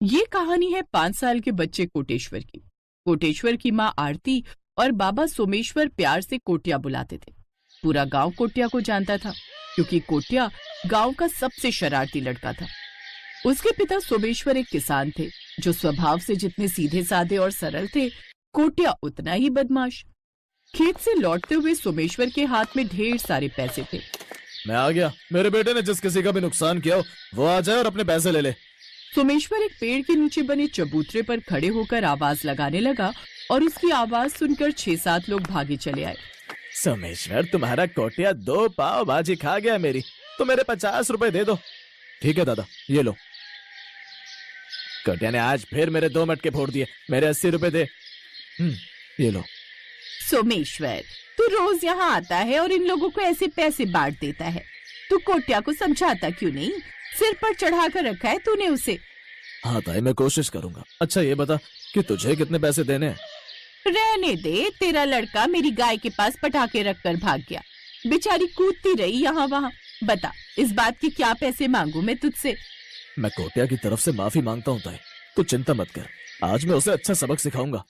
ये कहानी है 5 साल के बच्चे कोटेश्वर की। कोटेश्वर की माँ आरती और बाबा सोमेश्वर प्यार से कोटिया बुलाते थे। पूरा गांव कोटिया को जानता था क्योंकि कोटिया गांव का सबसे शरारती लड़का था। उसके पिता सोमेश्वर एक किसान थे जो स्वभाव से जितने सीधे साधे और सरल थे, कोटिया उतना ही बदमाश। खेत से लौटते हुए सोमेश्वर के हाथ में ढेर सारे पैसे थे। मैं आ गया। मेरे बेटे ने जिस किसी का भी नुकसान किया हो वो आ जाए और अपने पैसे ले ले। सोमेश्वर एक पेड़ के नीचे बने चबूतरे पर खड़े होकर आवाज लगाने लगा और उसकी आवाज सुनकर 6-7 लोग भागे चले आए। सोमेश्वर, तुम्हारा कोटिया 2 पाव भाजी खा गया मेरी, तो मेरे 50 रुपए दे दो। ठीक है दादा, ये लो। कोटिया ने आज फिर मेरे 2 मटके फोड़ दिए, मेरे 80 रुपए दे। ये लो। सोमेश्वर, तू रोज यहाँ आता है और इन लोगों को ऐसे पैसे बांट देता है। तू कोटिया को समझाता क्यों नहीं? सिर पर चढ़ा कर रखा है तूने उसे। हाँ ताई, मैं कोशिश करूंगा। अच्छा ये बता कि तुझे कितने पैसे देने हैं? रहने दे, तेरा लड़का मेरी गाय के पास पटाखे रखकर भाग गया। बेचारी कूदती रही यहाँ वहाँ। बता, इस बात के क्या पैसे मांगू मैं तुझसे? मैं कोटिया की तरफ से माफी मांगता हूँ ताई, तू चिंता मत कर, आज मैं उसे अच्छा सबक सिखाऊंगा।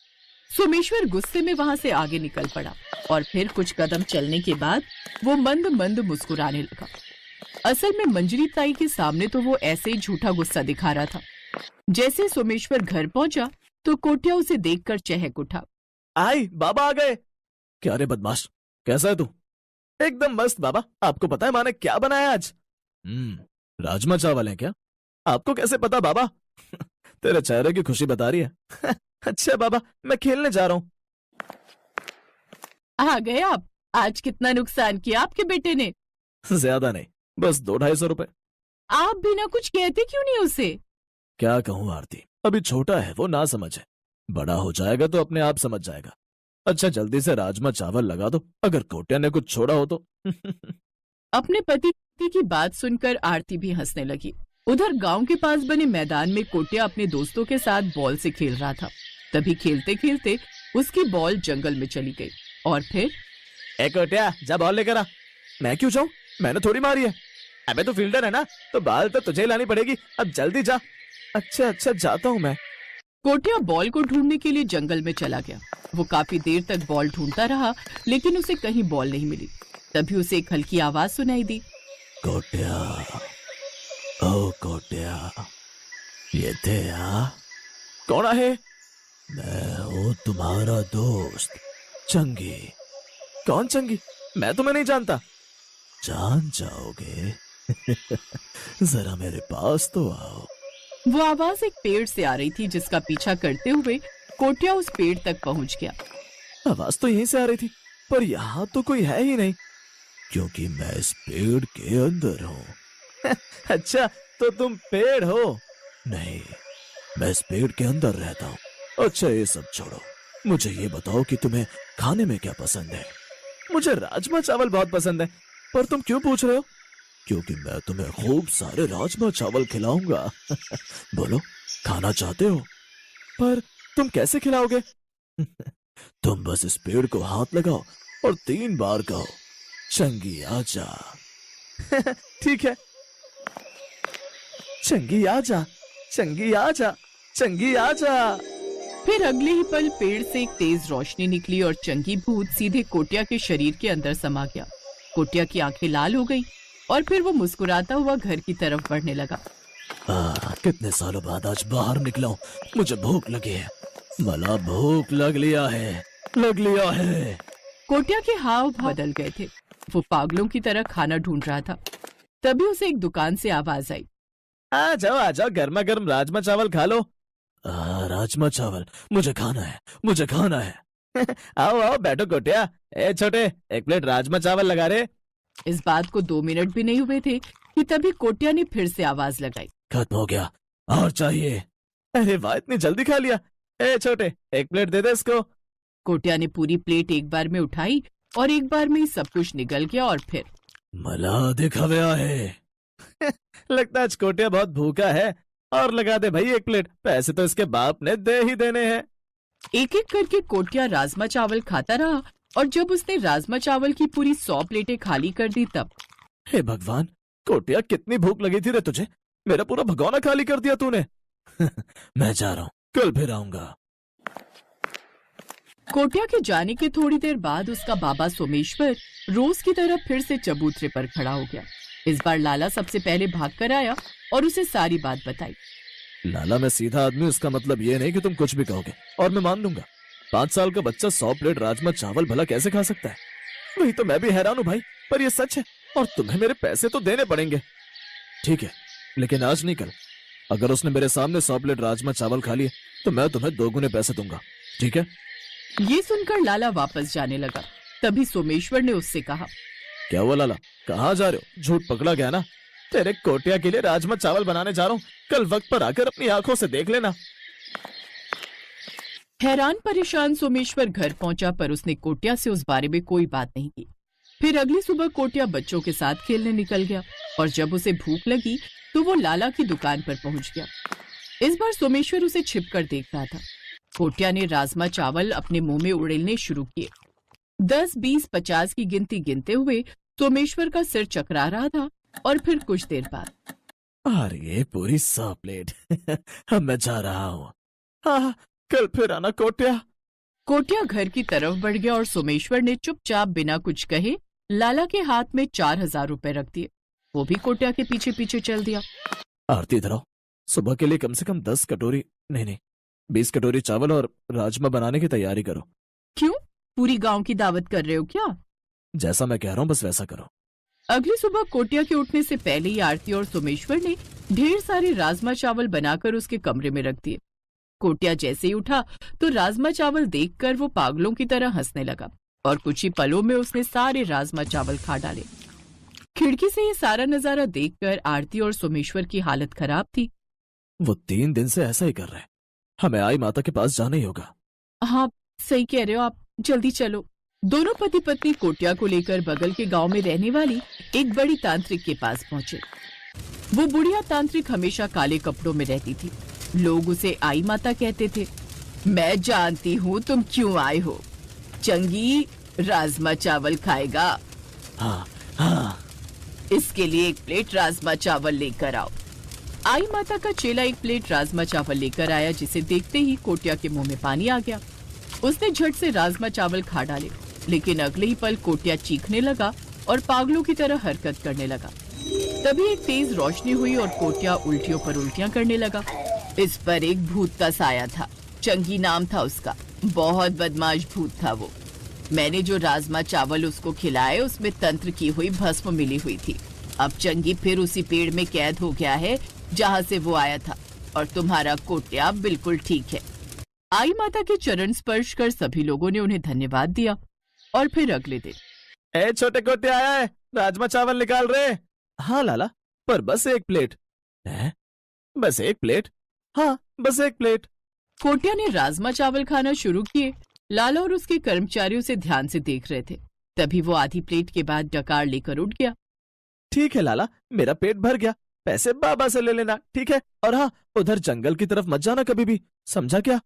सोमेश्वर गुस्से में वहाँ से आगे निकल पड़ा और फिर कुछ कदम चलने के बाद वो मंद मंद मुस्कुराने लगा। असल में मंजरी ताई के सामने तो वो ऐसे ही झूठा गुस्सा दिखा रहा था। जैसे सोमेश्वर घर पहुंचा तो कोटिया उसे देखकर चहक उठा। आई, बाबा आ गए। क्या रे बदमाश, कैसा है तू? एकदम मस्त बाबा। आपको पता है माँ ने क्या बनाया आज? राजमा चावल है क्या? आपको कैसे पता बाबा? तेरे चेहरे की खुशी बता रही है। अच्छा बाबा, मैं खेलने जा रहा हूँ। आ गए आप? आज कितना नुकसान किया आपके बेटे ने? ज्यादा नहीं, बस 200-250 रुपए। आप बिना कुछ कहते क्यों नहीं उसे? क्या कहूँ आरती, अभी छोटा है, वो ना समझ है। बड़ा हो जाएगा तो अपने आप समझ जाएगा। अच्छा जल्दी से राजमा चावल लगा दो, अगर कोटिया ने कुछ छोड़ा हो तो। अपने पति की बात सुनकर आरती भी हंसने लगी। उधर गांव के पास बने मैदान में कोटिया अपने दोस्तों के साथ बॉल से खेल रहा था। तभी खेलते खेलते उसकी बॉल जंगल में चली गई और फिर ए कोटिया, जा बॉल लेकर आ। मैं क्यों जाऊं? मैंने थोड़ी मारी है। अबे तो फील्डर है ना, तो बॉल तो तुझे लानी पड़ेगी। अब जल्दी जा। अच्छा जाता हूँ मैं। कोटिया बॉल को ढूंढने के लिए जंगल में चला गया। वो काफी देर तक बॉल ढूंढता रहा लेकिन उसे कहीं बॉल नहीं मिली। तभी उसे एक हल्की आवाज सुनाई दी। कोटिया, ओ कोटिया, ये थे यहाँ? कौन है? मैं हूँ तुम्हारा दोस्त चंगी। कौन चंगी? मैं तुम्हें नहीं जानता। जान जाओगे? जरा मेरे पास तो आओ। वो आवाज एक पेड़ से आ रही थी जिसका पीछा करते हुए कोटिया उस पेड़ तक पहुंच गया। आवाज तो यहीं से आ रही थी, पर यहाँ तो कोई है ही नहीं, क्योंकि मैं इस पेड़ के अंदर हूँ। अच्छा, तो तुम पेड़ हो? नहीं, मैं इस पेड़ के अंदर रहता हूँ। अच्छा ये सब छोड़ो, मुझे ये बताओ कि तुम्हें खाने में क्या पसंद है? मुझे राजमा चावल बहुत पसंद है। पर तुम क्यों पूछ रहे हो? क्योंकि मैं तुम्हें खूब सारे राजमा चावल खिलाऊंगा। बोलो, खाना चाहते हो? पर तुम कैसे खिलाओगे? तुम बस इस पेड़ को हाथ लगाओ और 3 बार कहो, चंगी आजा। ठीक है। चंगी आजा, चंगी आजा, चंगी आजा। फिर अगले ही पल पेड़ से एक तेज रोशनी निकली और चंगी भूत सीधे कोटिया के शरीर के अंदर समा गया। कोटिया की आंखें लाल हो गई और फिर वो मुस्कुराता हुआ घर की तरफ बढ़ने लगा। कितने सालों बाद आज बाहर निकला हूँ, मुझे भूख लगी है। मला भूख लग लिया है। कोटिया के हाव बदल गए थे। वो पागलों की तरह खाना ढूंढ रहा था। तभी उसे एक दुकान से आवाज आई। आ जाओ, गर्मा गर्म राजमा चावल खा लो। राजमा चावल मुझे खाना है। आओ बैठो कोटिया। ए छोटे, 1 प्लेट राजमा चावल लगा रे। इस बात को 2 मिनट भी नहीं हुए थे कि तभी कोटिया ने फिर से आवाज लगाई। खत्म हो गया, और चाहिए? अरे वाह, इतनी जल्दी खा लिया। ए छोटे, 1 प्लेट दे दे इसको। कोटिया ने पूरी प्लेट एक बार में उठाई और एक बार में ही सब कुछ निकल गया और फिर मला दिखा गया है। लगता है आज कोटिया बहुत भूखा है। और लगा दे भाई 1 प्लेट, पैसे तो इसके बाप ने दे ही देने हैं। एक एक करके कोटिया राजमा चावल खाता रहा और जब उसने राजमा चावल की पूरी 100 प्लेटें खाली कर दी तब हे भगवान, कोटिया कितनी भूख लगी थी रे तुझे? मेरा पूरा भगोना खाली कर दिया तूने। मैं जा रहा हूँ, कल फिर आऊंगा। कोटिया के जाने के थोड़ी देर बाद उसका बाबा सोमेश्वर रोज की तरह फिर से चबूतरे पर खड़ा हो गया। इस बार लाला सबसे पहले भाग कर आया और उसे सारी बात बताई। लाला, मैं सीधा आदमी, उसका मतलब ये नहीं कि तुम कुछ भी कहोगे और मैं मान लूंगा। 5 साल का बच्चा 100 प्लेट राजमा चावल भला कैसे खा सकता है? वही तो मैं भी हैरान हूँ भाई, पर ये सच है और तुम्हें मेरे पैसे तो देने पड़ेंगे। ठीक है, लेकिन आज नहीं कल। अगर उसने मेरे सामने 100 प्लेट राजमा चावल खा लिए तो मैं तुम्हें 2 गुने पैसे दूंगा, ठीक है? ये सुनकर लाला वापस जाने लगा। तभी सोमेश्वर ने उससे कहा, क्या हुआ लाला, कहाँ जा रहे हो? झूठ पकड़ा गया ना? तेरे कोटिया के लिए राजमा चावल बनाने जा रहा हूँ, कल वक्त पर आकर अपनी आंखों से देख लेना। हैरान परेशान सोमेश्वर घर पहुंचा, पर उसने कोटिया से उस बारे में कोई बात नहीं की। फिर अगली सुबह कोटिया बच्चों के साथ खेलने निकल गया और जब उसे भूख लगी तो वो लाला की दुकान पर पहुंच गया। इस बार सोमेश्वर उसे छिपकर देख रहा था। कोटिया ने राजमा चावल अपने मुंह में उड़ेलने शुरू किए। 10, 20, 50 की गिनती गिनते हुए सोमेश्वर का सिर चकरा रहा था और फिर कुछ देर बाद, अरे पूरी 100 प्लेट। अब मैं जा रहा हूँ। हाँ, कल फिर आना कोटिया। कोटिया घर की तरफ बढ़ गया और सोमेश्वर ने चुपचाप बिना कुछ कहे लाला के हाथ में 4000 रुपए रख दिए। वो भी कोटिया के पीछे पीछे चल दिया। आरती इधर आओ, सुबह के लिए कम से कम 10 कटोरी नहीं 20 कटोरी चावल और राजमा बनाने की तैयारी करो। क्यों, पूरी गांव की दावत कर रहे हो क्या? जैसा मैं कह रहा हूँ बस वैसा करो। अगली सुबह कोटिया के उठने से पहले ही आरती और सोमेश्वर ने ढेर सारे राजमा चावल बनाकर उसके कमरे में रख दिए। कोटिया जैसे ही उठा तो राजमा चावल देखकर वो पागलों की तरह हंसने लगा और कुछ ही पलों में उसने सारे राजमा चावल खा डाले। खिड़की से ये सारा नजारा देखकर आरती और सोमेश्वर की हालत खराब थी। वो 3 दिन से ऐसा ही कर रहे हैं। हमें आई माता के पास जाना ही होगा। हाँ, सही कह रहे हो आप, जल्दी चलो। दोनों पति पत्नी कोटिया को लेकर बगल के गांव में रहने वाली एक बड़ी तांत्रिक के पास पहुंचे। वो बुढ़िया तांत्रिक हमेशा काले कपड़ों में रहती थी। लोग उसे आई माता कहते थे। मैं जानती हूँ तुम क्यों आए हो। चंगी राजमा चावल खाएगा? हाँ हाँ। इसके लिए 1 प्लेट राजमा चावल लेकर आओ। आई माता का चेला 1 प्लेट राजमा चावल लेकर आया, जिसे देखते ही कोटिया के मुंह में पानी आ गया। उसने झट से राजमा चावल खा डाले, लेकिन अगले ही पल कोटिया चीखने लगा और पागलों की तरह हरकत करने लगा। तभी एक तेज रोशनी हुई और कोटिया उल्टियों पर उल्टियां करने लगा। इस पर एक भूत का साया था। चंगी नाम था उसका। बहुत बदमाश भूत था वो। मैंने जो राजमा चावल उसको खिलाए उसमें तंत्र की हुई भस्म मिली हुई थी। अब चंगी फिर उसी पेड़ में कैद हो गया है जहाँ से वो आया था और तुम्हारा कोटिया बिल्कुल ठीक है। आई माता के चरण स्पर्श कर सभी लोगों ने उन्हें धन्यवाद दिया और फिर अगले दिन, ए छोटे कोटिया आया है, राजमा चावल निकाल रहे। हाँ लाला, पर बस 1 प्लेट है। बस 1 प्लेट? हाँ, बस 1 प्लेट। कोटिया ने राजमा चावल खाना शुरू किए। लाला और उसके कर्मचारियों से ध्यान से देख रहे थे। तभी वो आधी प्लेट के बाद डकार लेकर उठ गया। ठीक है लाला, मेरा पेट भर गया, पैसे बाबा से ले लेना, ठीक है? और हाँ, उधर जंगल की तरफ मत जाना कभी भी, समझा क्या?